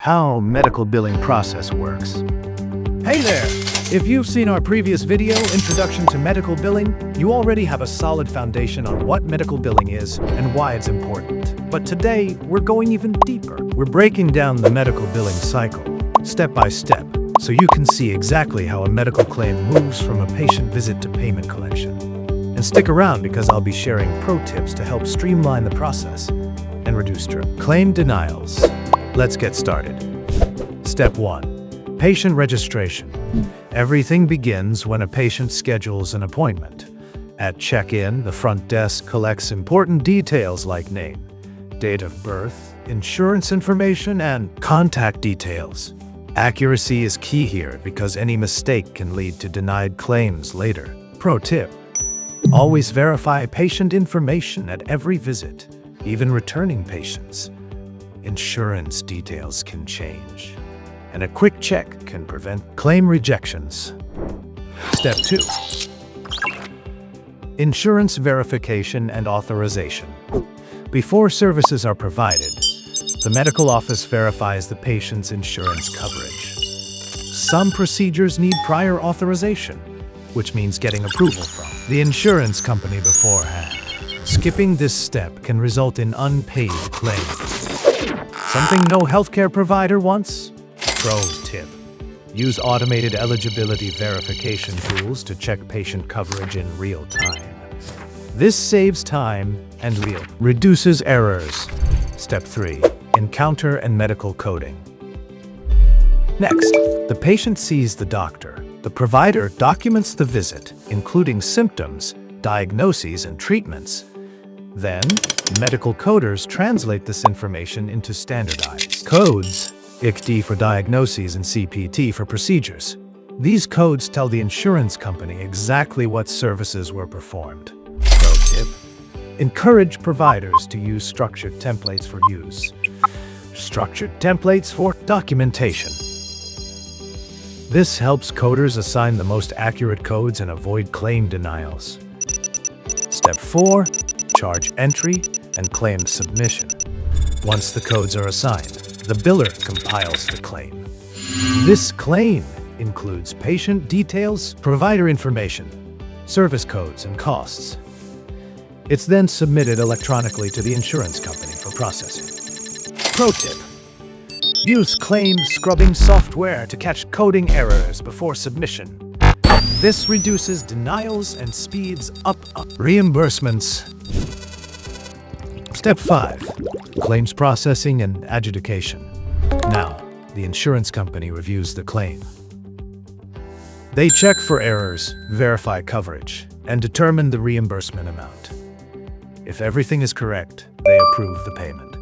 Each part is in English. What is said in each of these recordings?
how medical billing process works. Hey there! If you've seen our previous video, Introduction to Medical Billing, you already have a solid foundation on what medical billing is and why it's important. But today, we're going even deeper. We're breaking down the medical billing cycle, step by step, so you can see exactly how a medical claim moves from a patient visit to payment collection. And stick around because I'll be sharing pro tips to help streamline the process and reduce claim denials. Let's get started. Step 1. Patient registration. Everything begins when a patient schedules an appointment. At check-in, the front desk collects important details like name, date of birth, insurance information, and contact details. Accuracy is key here because any mistake can lead to denied claims later. Pro tip: always verify patient information at every visit, even returning patients. Insurance details can change, and a quick check can prevent claim rejections. Step 2. Insurance verification and authorization. Before services are provided, the medical office verifies the patient's insurance coverage. Some procedures need prior authorization, which means getting approval from the insurance company beforehand. Skipping this step can result in unpaid claims. Something no healthcare provider wants? Pro tip: use automated eligibility verification tools to check patient coverage in real time. This saves time and reduces errors. Step 3. Encounter and medical coding. Next, the patient sees the doctor. The provider documents the visit, including symptoms, diagnoses, and treatments. Then, medical coders translate this information into standardized codes, ICD for diagnoses and CPT for procedures. These codes tell the insurance company exactly what services were performed. Pro tip: encourage providers to use structured templates for use. Structured templates for documentation. This helps coders assign the most accurate codes and avoid claim denials. Step 4. Charge entry and claim submission. Once the codes are assigned, the biller compiles the claim. This claim includes patient details, provider information, service codes, and costs. It's then submitted electronically to the insurance company for processing. Pro tip: use claim scrubbing software to catch coding errors before submission. This reduces denials and speeds up reimbursements. Step 5. Claims processing and adjudication. Now, the insurance company reviews the claim. They check for errors, verify coverage, and determine the reimbursement amount. If everything is correct, they approve the payment.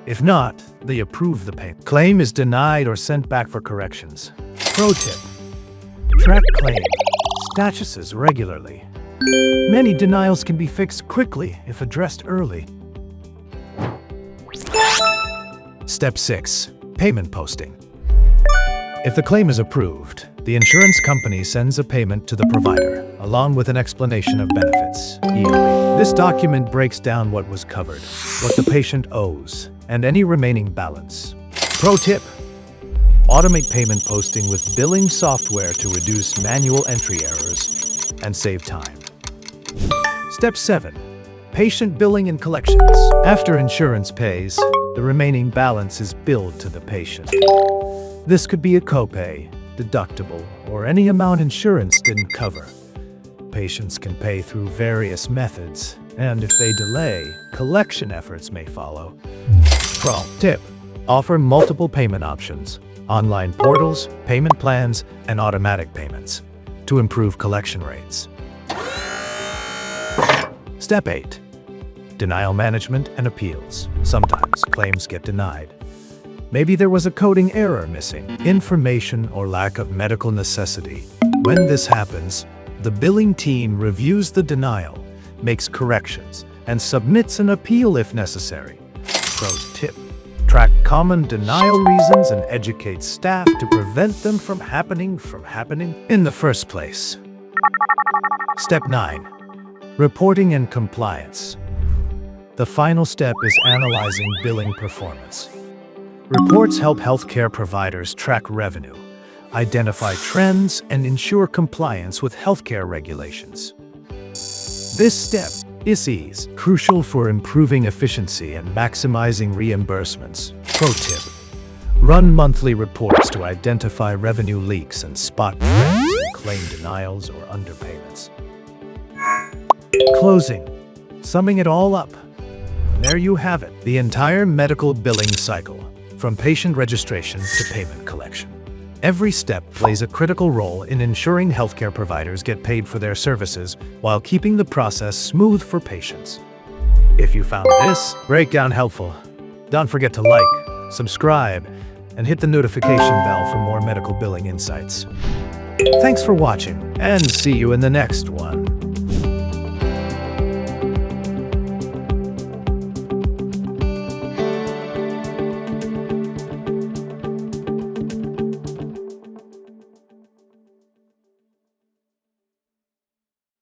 If not, they approve the payment. Claim is denied or sent back for corrections. Pro tip: track claim statuses regularly. Many denials can be fixed quickly if addressed early. Step 6. Payment posting. If the claim is approved, the insurance company sends a payment to the provider, along with an explanation of benefits. This document breaks down what was covered, what the patient owes, and any remaining balance. Pro tip: automate payment posting with billing software to reduce manual entry errors and save time. Step 7. Patient billing and collections. After insurance pays, the remaining balance is billed to the patient. This could be a copay, deductible, or any amount insurance didn't cover. Patients can pay through various methods, and if they delay, collection efforts may follow. Pro tip: offer multiple payment options, online portals, payment plans, and automatic payments to improve collection rates. Step 8. Denial management and appeals. Sometimes claims get denied. Maybe there was a coding error missing, information, or lack of medical necessity. When this happens, the billing team reviews the denial, makes corrections, and submits an appeal if necessary. Pro tip: track common denial reasons and educate staff to prevent them from happening in the first place. Step 9. Reporting and compliance. The final step is analyzing billing performance. Reports help healthcare providers track revenue, identify trends, and ensure compliance with healthcare regulations. This step is crucial for improving efficiency and maximizing reimbursements. Pro tip: run monthly reports to identify revenue leaks and spot trends in claim denials or underpayments. Closing. Summing it all up, there you have it, the entire medical billing cycle, from patient registration to payment collection. Every step plays a critical role in ensuring healthcare providers get paid for their services while keeping the process smooth for patients. If you found this breakdown helpful, don't forget to like, subscribe, and hit the notification bell for more medical billing insights. Thanks for watching, and see you in the next one.